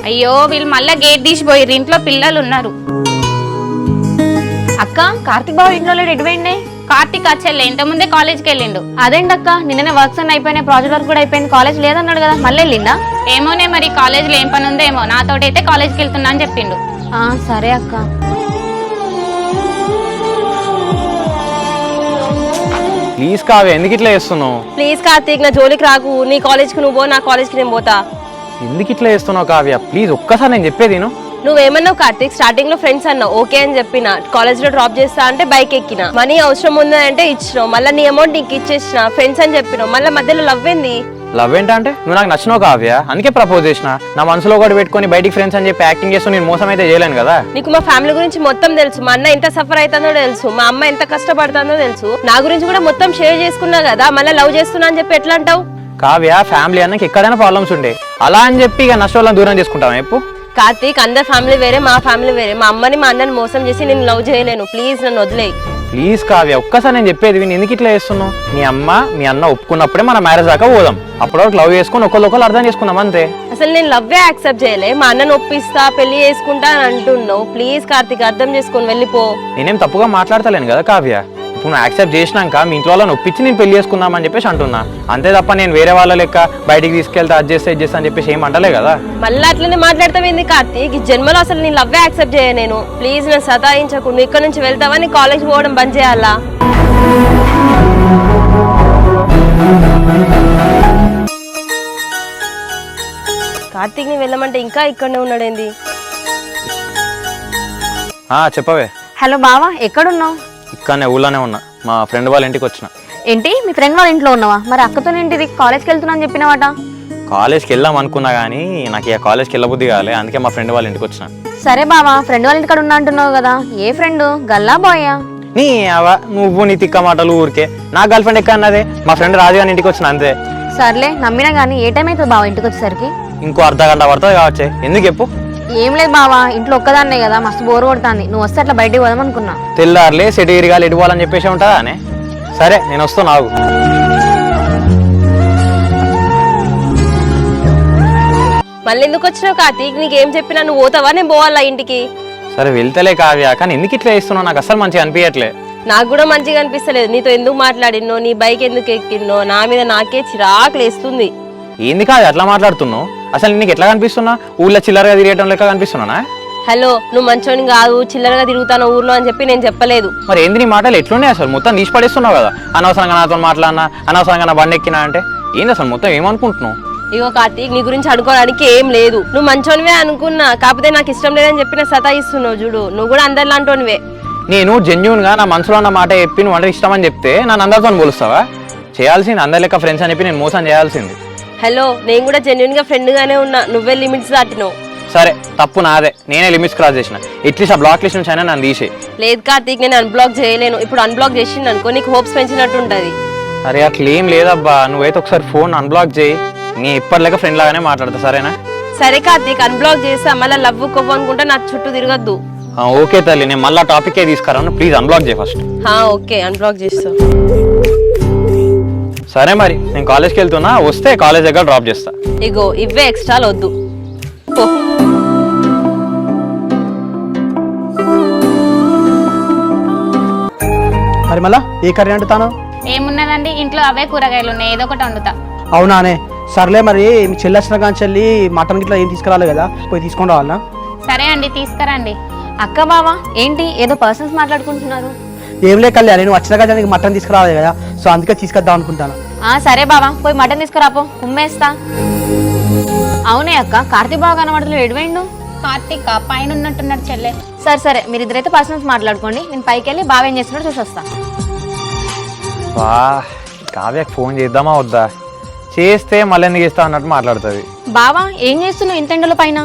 అయ్యో వీళ్ళు మళ్ళా గేట్ తీసిపోయారు, ఇంట్లో పిల్లలు ఉన్నారు. అక్క కార్తిక్ బాబు ఇంట్లో లేడు, ఎటువైండే? కార్తీక్ వచ్చేళ్ళే ఇంత ముందే కాలేజ్కి వెళ్ళిండు. అదేంటి అక్క, నిన్ననే వర్క్స్ అన్ని అయిపోయినాయి, ప్రాజెక్ట్ వర్క్ కూడా అయిపోయింది, కాలేజ్ లేదన్నాడు కదా, మళ్ళీ వెళ్ళిందా? ఏమోనే మరి కాలేజ్లో ఏం పని ఉందో ఏమో, నాతోటి అయితే కాలేజ్కి వెళ్తున్నా అని చెప్పిండు. సరే అక్క. ప్లీజ్ కావ్య, ఎందుకు ఇట్లా చేస్తున్నావు? ప్లీజ్ కార్తీక్, నా జోలికి రాకు. నీ కాలేజ్కి నువ్వు పో, నా కాలేజ్కి నేను పోతా. ఎందుకు ఇట్లా చేస్తున్నావు కావ్య? ప్లీజ్ ఒక్కసారి నేను చెప్పేది విను. నువ్వేమన్నావు కార్తీక్? స్టార్టింగ్ లో ఫ్రెండ్స్ అన్నావు, ఓకే అని చెప్పిన. కాలేజ్ లో డ్రాప్ చేస్తా అంటే బైక్ ఎక్కిన. మనీ అవసరం ఉందంటే ఇచ్చినావు, మళ్ళీ నీ అమౌంట్ నీకు ఇచ్చేసిన. ఫ్రెండ్స్ అని చెప్పినావు, మళ్ళీ మధ్యలో లవ్ ఏంది? లవ్ ఏంటంటే నువ్వు నాకు నచ్చినావు కావ్య, అందుకే ప్రపోజ్ చేసిన. నా మనసులో కూడా పెట్టుకొని బయటికి ఫ్రెండ్స్ అని చెప్పి యాక్టింగ్ చేస్తూ నేను మోసం అయితే చేయలేను కదా. నీకు మా ఫ్యామిలీ గురించి మొత్తం తెలుసు. మా అన్న ఎంత సఫర్ అవుతుందో తెలుసు, మా అమ్మ ఎంత కష్టపడుతుందో తెలుసు. నా గురించి కూడా మొత్తం షేర్ చేసుకున్నా కదా, మళ్ళీ లవ్ చేస్తున్నా అని చెప్పి ఎట్లా అంటావు? కావ్య, ఫ్యామిలీ అన్నకి ఎక్కడైనా ప్రాబ్లమ్స్ ఉండే, అలా అని చెప్పి ఇక నష్టం దూరం చేసుకుంటావా ఎప్పుడు? కార్తీక్, అందరి ఫ్యామిలీ వేరే, మా ఫ్యామిలీ వేరే. మా అమ్మని మా అన్నని మోసం చేసి నేను లవ్ చేయలేను. ప్లీజ్ నన్ను వదిలేయి. ప్లీజ్ కావ్య, ఒక్కసారి నేను చెప్పేది విని. ఎందుకు ఇట్లా చేస్తున్నావు? మీ అమ్మ మీ అన్న ఒప్పుకున్నప్పుడే మన మ్యారేజ్ దాకా పోదాం. అప్పుడు లవ్ చేసుకుని ఒకళ్ళు అర్థం చేసుకుందాం అంతే. అసలు నేను లవ్వే యాక్సెప్ట్ చేయలే. మా అన్నను ఒప్పిస్తా, పెళ్లి చేసుకుంటా అని అంటున్నావు. ప్లీజ్ కార్తీక్, అర్థం చేసుకొని వెళ్ళిపో. నేనేం తప్పుగా మాట్లాడతలేను కదా కావ్య. ఇప్పుడు నువ్వు యాక్సెప్ట్ చేసినాక మీ ఇంట్లో వాళ్ళని ఒప్పించి నేను పెళ్లి చేసుకుందామని చెప్పేసి అంటున్నా అంతే తప్ప నేను వేరే వాళ్ళ లెక్క బయటికి తీసుకెళ్తే అది చేస్తా అని చెప్పేసి ఏం అంటలే కదా. మళ్ళీ అట్లనే మాట్లాడతావేంది కార్తీక్? ఈ జన్మలో అసలు నేను లవ్వే యాక్సెప్ట్ చేయ. నేను ప్లీజ్ నన్ను సతాయించకు. నువ్వు ఇక్కడ నుంచి వెళ్తావా, నీ కాలేజ్ పోవడం బంద్ చేయాలా? కార్తీక్ ని వెళ్ళమంటే ఇంకా ఇక్కడనే ఉన్నాడేంది? చెప్పవే. హలో బావా, ఎక్కడున్నావు? ఇక్కడనే ఊళ్ళోనే ఉన్నా, మా ఫ్రెండ్ వాళ్ళ ఇంటికి వచ్చిన. ఏంటి, మీ ఫ్రెండ్ వాళ్ళ ఇంట్లో ఉన్నావా? మరి అక్కతో ఏంటిది, కాలేజ్కి వెళ్తున్నా అని చెప్పినవాట. కాలేజ్కి వెళ్దాం అనుకున్నా కానీ నాకు ఇక కాలేజ్కి వెళ్ళబుద్ధి కాలే, అందుకే మా ఫ్రెండ్ వాళ్ళ ఇంటికి వచ్చిన. సరే బావా, ఫ్రెండ్ వాళ్ళ ఇంటికాడ ఉన్నా అంటున్నావు కదా, ఏ ఫ్రెండ్, గల్లా బాయా? నీ అవా నువ్వు నీ తిక్క మాటలు ఊరికే. నా గర్ల్ ఫ్రెండ్ ఎక్క అన్నదే, మా ఫ్రెండ్ రాజు గారి ఇంటికి వచ్చిన అంతే. సర్లే, నమ్మినా కానీ ఏ టైం అవుతుంది బావా ఇంటికి వచ్చేసరికి? ఇంకో అర్ధ గంట పడుతుంది కావచ్చే. ఎందుకు చెప్పు? ఏం లేదు బావా, ఇంట్లో ఒక్కదాన్నే కదా, మస్తు బోర్ కొడుతుంది. నువ్వు వస్తే అట్లా బయటికి పోదాం అనుకున్నా. తెల్లారులే సెట్ ఇరిగాలి ఎడిపోవాలని చెప్పేసి ఉంటుందా అనే. సరే నేను వస్తాను, ఆగు. మళ్ళీ ఎందుకు వచ్చినావు కార్తీక్? నీకేం చెప్పినా నువ్వు పోతావా, నేను పోవాలా ఇంటికి? సరే వెళ్తలే కావ్య, కానీ ఎందుకు ఇట్లా చేస్తున్నావు? నాకు అసలు మంచిగా అనిపించట్లే. నాకు కూడా మంచిగా అనిపిస్తలేదు. నీతో ఎందుకు మాట్లాడినో, నీ బైక్ ఎందుకు ఎక్కినో, నా మీద నాకే చిరాకులు వేస్తుంది. ఏంది కాదు అట్లా మాట్లాడుతున్నావు? అసలు నీకు ఎట్లా కనిపిస్తున్నా? ఊళ్ళో చిల్లరగా తిరిగేయడం లెక్క కనిపిస్తున్నానా? హలో, నువ్వు మంచోని కాదు, చిల్లరగా తిరుగుతాను ఊర్లో అని చెప్పి నేను చెప్పలేదు. మరి ఏంది నీ మాటలు ఎట్లున్నాయి? అసలు మొత్తం తీసి పడేస్తున్నావు కదా. అనవసరంగా నాతో మాట్లాడినా, అనవసరంగా నా బండి ఎక్కినా అంటే ఏంది అసలు మొత్తం ఏమనుకుంటున్నావు? ఇగో కార్తీక్, నీ గురించి అనుకోవడానికి ఏం లేదు. నువ్వు మంచోనివే అనుకున్నా, కాకపోతే నాకు ఇష్టం లేదని చెప్పి సతాయిస్తున్నావు చూడు. నువ్వు కూడా అందరిలాంటోనివే. నేను జెన్యూన్ గా నా మనసులో ఉన్న మాట చెప్పి నువ్వు అంటే ఇష్టం అని చెప్తే నన్ను అందరితో పోలుస్తావా? చేయాల్సింది అందరి లెక్క ఫ్రెండ్స్ అని చెప్పి నేను మోసం చేయాల్సింది. హలో, నేను కూడా జెన్యూన్ గా ఫ్రెండ్ గానే ఉన్నా, నువ్వే లిమిట్స్ దాటినావు. సరే తప్పు నాదే, నేనే లిమిట్స్ క్రాస్ చేసిన. అట్లీస్ట్ ఆ బ్లాక్ లిస్ట్ నుంచి అయినా నన్ను తీసే. లేదు కార్తీక్, నేను అన్బ్లాక్ చేయలేను. ఇప్పుడు అన్బ్లాక్ చేసింది అనుకో, నీకు హోప్స్ పెంచినట్టు ఉంటది. అరే అట్లా ఏం లేదబ్బా, నువ్వైతే ఒకసారి ఫోన్ అన్బ్లాక్ చేయి. నేను ఇప్పటిలాగా ఫ్రెండ్ లాగానే మాట్లాడతా, సరేనా? సరే కార్తీక్, అన్బ్లాక్ చేస్తా. మళ్ళీ లవ్ కొవ్వు అనుకుంటా నాకు చుట్టూ తిరగద్దు. ఓకే తల్లి, నేను మళ్ళీ టాపికే తీసుకురాను. ప్లీజ్ అన్బ్లాక్ చేయి ఫస్ట్. ఓకే, అన్బ్లాక్ చేస్తా. సరే మరి నేను కాలేజ్కి వెళ్తున్నా, వస్తే కాలేజ్ దగ్గర డ్రాప్ చేస్తా. ఇగో ఇవే ఎక్స్ట్రాలు వద్దు. మరి మళ్ళా ఏ కర్రీ అంటుతాను? ఏమున్నదండి, ఇంట్లో అవే కూరగాయలు ఉన్నాయి, ఏదో ఒకటి వండుతా. అవునానే, సర్లే. మరి మీ చెల్లి వచ్చిన కానీ చెల్లి మటన్ గిట్లా ఏం తీసుకురాలి కదా, పోయి తీసుకొని రావాలనా? సరే అండి, తీసుకురండి. అక్క బావా, ఏంటి ఏదో పర్సన్స్ మాట్లాడుకుంటున్నారు? ఏం లే కళ్యాణ్, నేను వచ్చిన కానీ నీకు మటన్ తీసుకురావాలి కదా, సో అందుకే తీసుకొద్దాం అనుకుంటాను. సరే బావా, పోయి మటన్ తీసుకురాపో, కుమ్మేస్తా. అవునే అక్క, కార్తీక్ బావ కనబడతలేదు, ఎడిపోయిండు? కార్తీక్ పైన ఉన్నట్టున్నాడు చెల్లె. సరే మీరిద్దరైతే పర్సనల్స్ మాట్లాడుకోండి, నేను పైకి వెళ్ళి బావ ఏం చేస్తున్నాడో చూసి వస్తా. వా, కావ్యకు ఫోన్ చేద్దామా వద్దా? చేస్తే మళ్ళీ ఎందుకు చేస్తా అన్నట్టు మాట్లాడుతుంది. బావా ఏం చేస్తున్నావు ఇంత ఎండల పైన?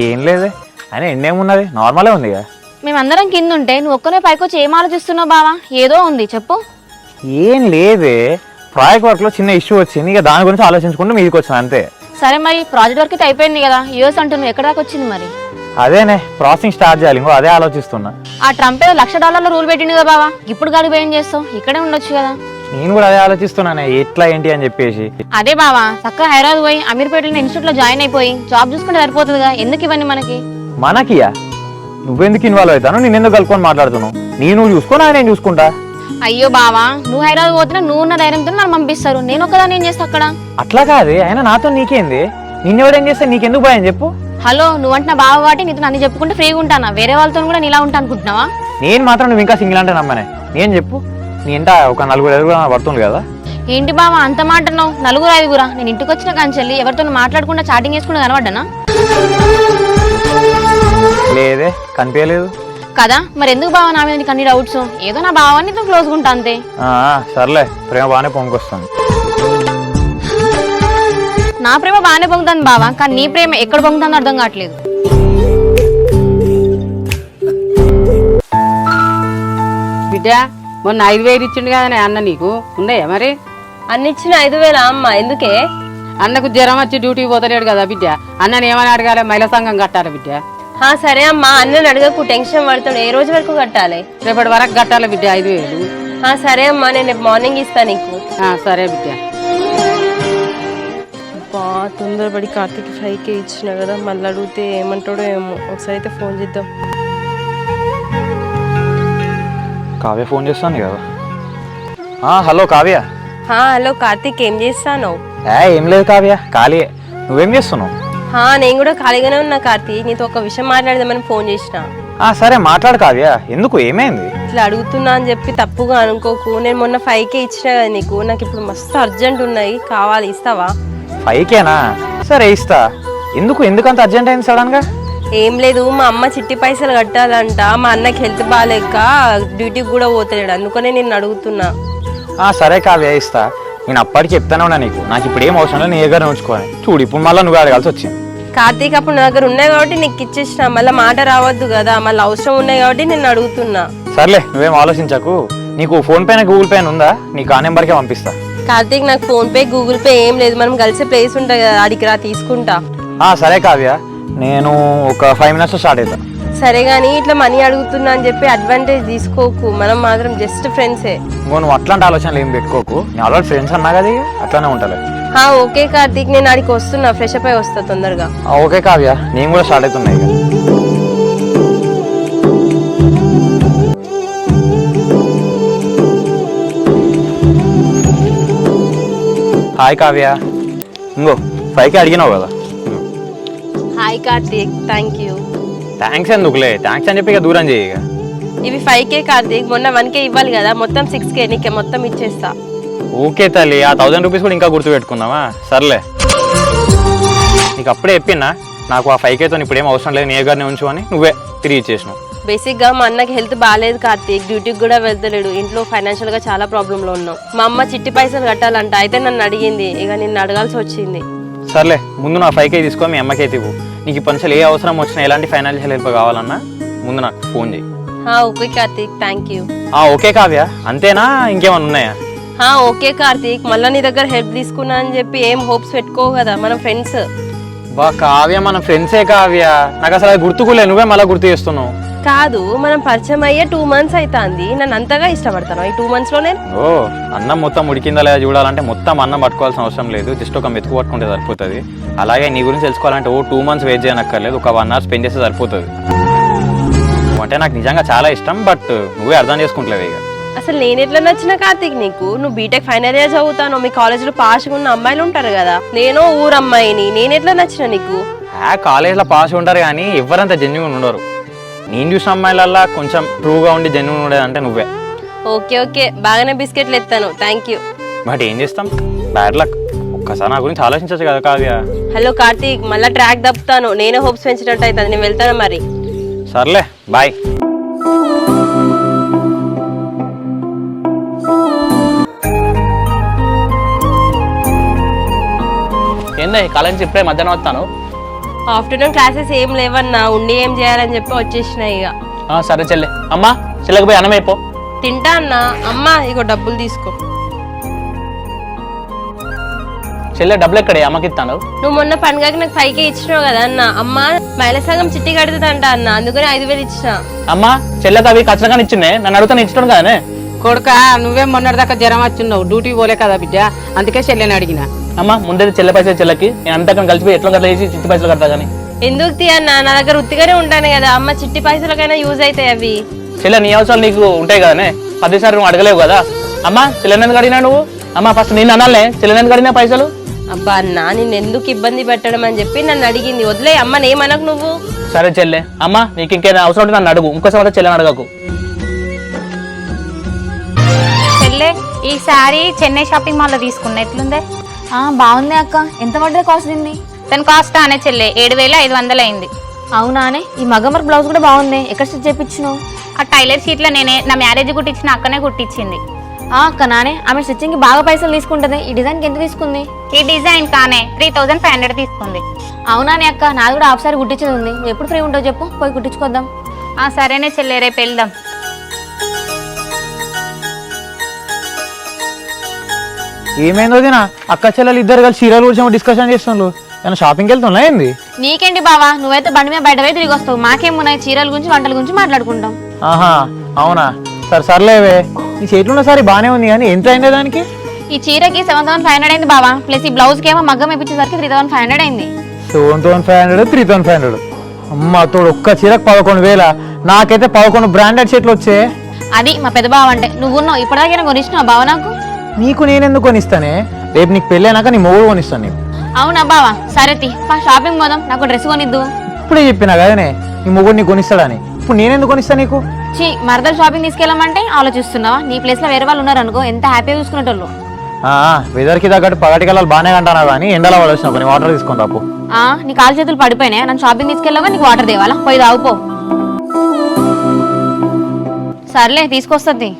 ఏం లేదే, అయినా ఎండేమున్నది, నార్మలే ఉంది కదా. మేమందరం కింద ఉంటే నువ్వు ఒక్కనే పైకి వచ్చి ఏం ఆలోచిస్తున్నావు బావా? ఏదో ఉంది, చెప్పు. ఏం లేదే, ప్రాజెక్ట్ వర్క్ లో చిన్న ఇష్యూ వచ్చింది, ఇక దాని గురించి ఆలోచించుకుంటూ మీదకి వచ్చిన అంతే. సరే మరి ప్రాజెక్ట్ వర్క్ అయితే అయిపోయింది కదా, యూఎస్ అంటూ నువ్వు ఎక్కడ దాకా వచ్చింది మరి? అదేనే ప్రాసెసింగ్ స్టార్ట్ చేయాలి, ఇంకో అదే ఆలోచిస్తున్నా. ఆ ట్రంప్ ఏదో $1,00,000 రూల్ పెట్టింది కదా బావా, ఇప్పుడు గాడికి ఏం చేస్తావు? ఇక్కడే ఉండొచ్చు కదా. నేను కూడా అదే ఆలోచిస్తున్నానే ఎట్లా ఏంటి అని చెప్పేసి. అదే బావా చక్కగా హైదరాబాద్ పోయి అమీర్పేటలో ఇన్స్టిట్యూట్ లో జాయిన్ అయిపోయి జాబ్ చూసుకుంటే సరిపోతుందిగా, ఎందుకు ఇవన్నీ మనకి? మనకియా? నువ్వెందుకు ఇన్వాల్వ్ అవుతాను, నేను ఎందుకు కలుపుకొని మాట్లాడుతున్నావు? నేను చూసుకో, నేను చూసుకుంటా. అయ్యో బావా, నువ్వు హైదరాబాద్ పోతున్నా నువ్వు ఉన్న ధైర్యంతో నన్ను పంపిస్తారు, నేను ఒక్కదాన్ని ఏం చేస్తా అక్కడ? అట్లా కాదే, అయినా నాతో నీకేంది? నిన్నెవడేం చేస్తే నీకెందుకు భయం చెప్పు? హలో, నువ్వంటే నా బావ కాబట్టి నీతో నన్ను చెప్పుకుంటే ఫ్రీగా ఉంటానా? వేరే వాళ్ళతో కూడా నీలా ఉంటా అనుకుంటున్నావా? నేను మాత్రం నువ్వు ఇంకా సింగిల్ అంటే నమ్మనే. నేను చెప్పు, నీ ఇంట ఒక 4-5 పడుతుంది కదా. ఏంటి బావా అంత మాట అన్నావు? 4-5? నేను ఇంటికి వచ్చిన కాంచెల్లి ఎవరితో మాట్లాడకుండా చాటింగ్ చేసుకుంటూ కనబడ్డానా? లేదే, కనిపించలేదు కదా, మరి ఎందుకు బావా నా మీద నీకు అన్ని డౌట్స్? ఏదో నా బావాన్ని నీతో క్లోజ్గా ఉంటా అంతే. సర్లే, ప్రేమ బాగానే పొంగుకొస్తాను. నా ప్రేమ బాగానే పొంగుతుంది బావా, కానీ నీ ప్రేమ ఎక్కడ పొంగుతుందో అర్థం కావట్లేదు. బిడ్డ మొన్న 5,000 ఇచ్చిండు కదా అన్న, నీకు ఉన్నాయా మరి? అన్ని ఇచ్చిన 5,000 అమ్మ, ఎందుకే? అన్నకు జ్వరం వచ్చి డ్యూటీకి పోతలేడు కదా బిడ్డ, అన్నని ఏమని అడగాలి? మహిళా సంఘం కట్టాలి బిడ్డ. సరే అమ్మా, అన్నని అడగకు, టెన్షన్ పడతాడు. ఏ రోజు వరకు కట్టాలి? రేపటి వరకు కట్టాలి బిడ్డ 5,000. సరే అమ్మా, నేను రేపు మార్నింగ్ ఇస్తా నీకు. సరే బిడ్డ. తొందరపడి కార్తీక్ 5K ఇచ్చిన కదా, మళ్ళీ అడిగితే ఏమంటాడో ఏమో. ఒకసారి అయితే ఫోన్ చేద్దాం. కావ్య ఫోన్ చేస్తాను కదా. హలో కావ్య. హలో కార్తీక్, ఏం చేస్తాను? ఏం లేదు కావ్య, ఖాళీయే. నువ్వేం చేస్తున్నావు? నేను కూడా ఖాళీగానే ఉన్నా కార్తీక్, నీతో ఒక విషయం మాట్లాడదామని ఫోన్ చేసిన. సరే మాట్లాడు కావ్య, ఎందుకు, ఏమైంది? ఇట్లా అడుగుతున్నా అని చెప్పి తప్పుగా అనుకోకు. నేను మొన్న 5K ఇచ్చిన కదా నీకు, నాకు ఇప్పుడు మస్తు అర్జెంట్ ఉన్నాయి, కావాలి, ఇస్తావా? 5Kనా? సరే ఇస్తా. ఎందుకంత అర్జెంట్ అయింది సడన్ గా? ఏం లేదు, మా అమ్మ చిట్టి పైసలు కట్టాలంట, మా అన్నకి హెల్త్ బాగాలేక డ్యూటీకి కూడా పోతలేడు, అందుకనే నేను అడుగుతున్నా. సరే కావ్య ఇస్తా. నేను అప్పటికి చెప్తానే ఉన్నా నీకు, నాకు ఇప్పుడు ఏం అవసరం లేదు, నీ దగ్గర ఉంచుకోవాలి. చూడు ఇప్పుడు మళ్ళీ నువ్వు అడగాల్సి వచ్చింది. కార్తీక్, అప్పుడు నా దగ్గర ఉన్నాయి కాబట్టి నీకు ఇచ్చేసిన, మళ్ళీ మాట రావద్దు కదా, మళ్ళీ అవసరం ఉన్నాయి కాబట్టి నేను అడుగుతున్నా. సర్లే, నువ్వేం ఆలోచించకు. నీకు ఫోన్ పే గూగుల్ పే ఉందా? నీకు ఆ నెంబర్కే పంపిస్తా. కార్తీక్, నాకు ఫోన్ పే గూగుల్ పే ఏం లేదు, మనం కలిసే ప్లేస్ ఉంటుంది కదా, అడిగి రా, తీసుకుంటా. సరే కావ్య, నేను ఒక 5 minutes స్టార్ట్ అవుతా. సరే గానీ ఇట్లా మనీ అడుగుతున్నా అని చెప్పి అడ్వాంటేజ్ తీసుకోకు, మనం మాత్రం జస్ట్ ఫ్రెండ్సే. నువ్వు అట్లాంటి ఆలోచనలు ఏం పెట్టుకోకు, నేను ఆల్రెడీ ఫ్రెండ్స్ అన్నా కదా, అట్లానే ఉంటాను. ఓకే కార్తీక్, నేను అడిగి వస్తున్నా, ఫ్రెష్ అప్ అయి వస్తా తొందరగా. ఓకే కావ్య, నేను కూడా స్టార్ట్ అవుతున్నాయి. హాయ్ కావ్య, ఇంకో 5K అడిగినావు కదా. Hi Karthik, thank you. Thanks ఎందుకులే, థ్యాంక్స్ అని చెప్పి ఇక దూరం చేయి. ఇవి 5K కార్తీక్, మొన్న 1K ఇవ్వాలి కదా, మొత్తం 6K నీకే మొత్తం ఇచ్చేస్తా. ఓకే తల్లి, ఆ 1000 రూపీస్ కూడా ఇంకా గుర్తు పెట్టుకుందామా? సర్లే, నీకు అప్పుడే చెప్పినా నాకు ఆ 5Kతో ఇప్పుడు ఏం అవసరం లేదు, నీ దగ్గరనే ఉంచు అని, నువ్వే తిరిగి ఇచ్చేసినావు. బేసిక్ గా మా అన్నకి హెల్త్ బాగాలేదు కార్తీక్, డ్యూటీకి కూడా వెళ్తలేడు, ఇంట్లో ఫైనాన్షియల్ గా చాలా ప్రాబ్లమ్ లో ఉన్నాం. మా అమ్మ చిట్టి పైసలు కట్టాలంట, అయితే నన్ను అడిగింది, ఇక నిన్ను అడగాల్సి వచ్చింది. సర్లే, ముందు నా 5K తీసుకో, మీ అమ్మకి అయితే ఇవ్వు. నీకు ఇప్పుడు అసలు ఏ అవసరం వచ్చినా, ఎలాంటి ఫైనాన్షియల్ హెల్ప్ కావాలన్నా ముందు నాకు ఫోన్ చేయి. Okay Karthik, thank you. Okay Kavya, అంతేనా? ఇంకేమన్నా ఉన్నాయా? ఓకే కార్తీక్, మళ్ళీ నీ దగ్గర హెల్ప్ తీసుకున్నా అని చెప్పి ఏం హోప్స్ పెట్టుకోవు కదా, మనం ఫ్రెండ్స్. కావ్య, మన ఫ్రెండ్సే కావ్య, నాకు అసలు అది గుర్తుకులే, నువ్వే మళ్ళీ గుర్తు చేస్తున్నావు. కాదు, మనం పరిచయం అయ్యే 2 months అవుతుంది, నన్ను అంతగా ఇష్టపడతాను ఈ 2 months లో నేను? అన్నం మొత్తం ఉడికిందా లేదా చూడాలంటే మొత్తం అన్నం పట్టుకోవాల్సిన అవసరం లేదు, జస్ట్ ఒక మెతుకు పట్టుకుంటే సరిపోతుంది. అలాగే నీ గురించి తెలుసుకోవాలంటే 2 months వెయిట్ చేయనక్కర్లేదు, ఒక 1 hour స్పెండ్ చేస్తే సరిపోతుంది. అంటే నాకు నిజంగా చాలా ఇష్టం, బట్ నువ్వే అర్థం చేసుకుంటలేవు. ఇక అసలు నేను ఎట్లా నచ్చిన కార్తీక్ నీకు? నువ్వు బీటెక్ ఫైనల్ ఇయర్ చదువుతాను, మీ కాలేజీలో పాస్గా ఉన్న అమ్మాయిలు ఉంటారు కదా, నేను ఊరమ్మాయిని, నేను ఎట్లా నచ్చిన నీకు? కాలేజ్లో పాస్ ఉంటారు కానీ ఎవరంతా జెన్యున్ ఉండరు. నేను చూసిన అమ్మాయిలల్లా కొంచెం ట్రూగా ఉండి జెన్యున్ ఉండేదంటే నువ్వే. ఓకే, బాగానే బిస్కెట్లు ఎత్తాను, థ్యాంక్ యూ. బట్ ఏం చేస్తాం, బ్యాడ్ లక్. ఒక్కసారి నా గురించి ఆలోచించచ్చు కదా కావ్య. హలో కార్తీక్, మళ్ళీ ట్రాక్ దప్పుతాను, నేనే హోప్స్ పెంచినట్టు అవుతుంది, నేను వెళ్తాను మరి. సర్లే, బాయ్. ఏందా కాలేజ్ ఇప్పుడే మధ్యాహ్నం వస్తాను. ఆఫ్టర్నూన్ క్లాసెస్ ఏం లేవన్నా, ఉండి ఏం చేయాలని చెప్పి వచ్చేసినాయి ఇక. సరే చెల్లె. అమ్మా, చెల్లెకి పోయి అన్నం అయిపో. తింటా అన్నా. అమ్మా ఇగో డబ్బులు తీసుకో. చెల్లె డబ్బులు ఎక్కడే? అమ్మకి ఇస్తాను. నువ్వు మొన్న పండుగకి నాకు 5K ఇచ్చినావు కదా అన్న, అమ్మ మహిళా సంఘం చిట్టి కడుతుందంట అన్న, అందుకని 5,000 ఇచ్చిన. అమ్మా, చెల్లెకి అవి ఖచ్చితంగా ఇచ్చిందే, నన్ను అడుగుతాను ఇచ్చడం కదనే. కొడుక నువ్వేం మొన్నటిదాకా జ్వరం వచ్చిన్నావు డ్యూటీ పోలే కదా బిడ్డ, అందుకే చెల్లెని అడిగిన. అమ్మ ముందైతే చెల్లె పైసలు చెల్లెకి, నేను అంతా కలిసిపోయి ఎట్లా గట్ల వేసి చిట్టి పైసలు కడతా కానీ. ఎందుకు తీ అన్న, నా దగ్గర ఉత్తిగానే ఉంటాను కదా అమ్మ, చిట్టి పైసలకైనా యూజ్ అవుతాయి అవి. చెల్లె నీ అవసరాలు నీకు ఉంటాయి కదనే, 10 సార్లు నువ్వు అడగలేవు కదా. అమ్మ చెల్లెని అడిగినా నువ్వు? అమ్మ ఫస్ట్ నేను అనాలే చెల్లెని అడిగినా పైసలు. అబ్బా అన్న, నిన్ను ఎందుకు ఇబ్బంది పెట్టడం అని చెప్పి నన్ను అడిగింది, వదిలే అమ్మ నేమనకు నువ్వు. సరే చెల్లె, అమ్మ నీకు ఇంకేదైనా అవసరం ఉంటే నన్ను అడుగు, ఇంకోసారి చెల్లెని అడగకు. చెల్లె ఈ శారీ చెన్నై షాపింగ్ మాల్ లో తీసుకున్నా, ఎట్లుందే? బాగుంది అక్క. ఎంత పడ్డది కాస్ట్ దీన్ని? దాని కాస్ట్ అనే చెల్లె 7,500 అయింది. అవునానే, ఈ మగమర్ బ్లౌజ్ కూడా బాగుంది. ఎక్కడ స్టిచ్ చేయించినావు? ఆ టైలర్ షీట్ లో నేనే నా మ్యారేజ్ కుట్టించిన అక్కనే కుట్టించింది. అక్క నానే, ఆమె స్టిచ్చింగ్ కి బాగా పైసలు తీసుకుంటది. ఈ డిజైన్ కి ఎంత తీసుకుంది? ఈ డిజైన్ కానే 3,500 తీసుకుంది. అవునానే అక్క, నాది కూడా హాఫ్ సారీ కుట్టించేది ఉంది. నువ్వు ఎప్పుడు ఫ్రీ ఉంటావు చెప్పు, పోయి కుట్టించుకోద్దాం. సరేనే చెల్లె, రేపు వెళ్దాం. ఏమైందో దినా అక్క చెల్లెలు ఇద్దరు కలిసి చీరల గురించి డిస్కషన్ చేస్తున్నారు. ఏమైనా షాపింగ్కి వెళ్తున్నా ఏంది? నీకేంటి బావా, నువ్వైతే బండి మీద బయట పోయి తిరిగి వస్తావు. మాకేమున్నాయి, చీరల గురించి వంటల గురించి మాట్లాడుకుంటాం. ఆహా అవునా, సర్లేవే. నీ చేతిలో సారీ బాగానే ఉంది కానీ ఎంత అయిందే దానికి? ఈ చీరకి 7,500 అయింది బావా, ప్లస్ ఈ బ్లౌజ్ కి ఏమో మగ్గం ఇప్పించేసరికి 3,500 అయింది. 7,500 3,500. అమ్మ తోడు ఒక్క చీరకు 11,000. నాకైతే 11 బ్రాండెడ్ షర్ట్లు వచ్చే. అది మా పెద్ద బావ అంటే. నువ్వున్నావు ఇప్పటిదాకా కొనిచ్చినావు బావ నాకు? నీకు నేనెందుకు కొనిస్తానే, రేపు నీకు పెళ్ళి అయినాక నీ మొగుడు కొనిస్తాను నీకు. అవునా బావా, సరే షాపింగ్ పోదాం, నాకు డ్రెస్ కొనిద్దు. ఇప్పుడే చెప్పినా కదనే నీ మొగుడు నీకు కొనిస్తాడని. ఇప్పుడు నేనెందుకు కొనిస్తా నీకు? మరదలు షాపింగ్ తీసుకెళ్ళమంటే ఆలోచిస్తున్నావా? నీ ప్లేస్ లో వేరే వాళ్ళు ఉన్నారు అనుకో, ఎంత హ్యాపీగా చూసుకునేటోళ్ళు. వెదర్కి తగ్గట్టు పగటి కల్లాలు బాగానే కంటానా కానీ ఎండలో పడొచ్చిన కొన్ని వాటర్ తీసుకొని రాపు. నీ కాలు చేతులు పడిపోయినాయి, నన్ను షాపింగ్ తీసుకెళ్ళావా? నీకు వాటర్ తేవాలా? పోయి తాగుపో. సర్లే తీసుకొస్తుంది.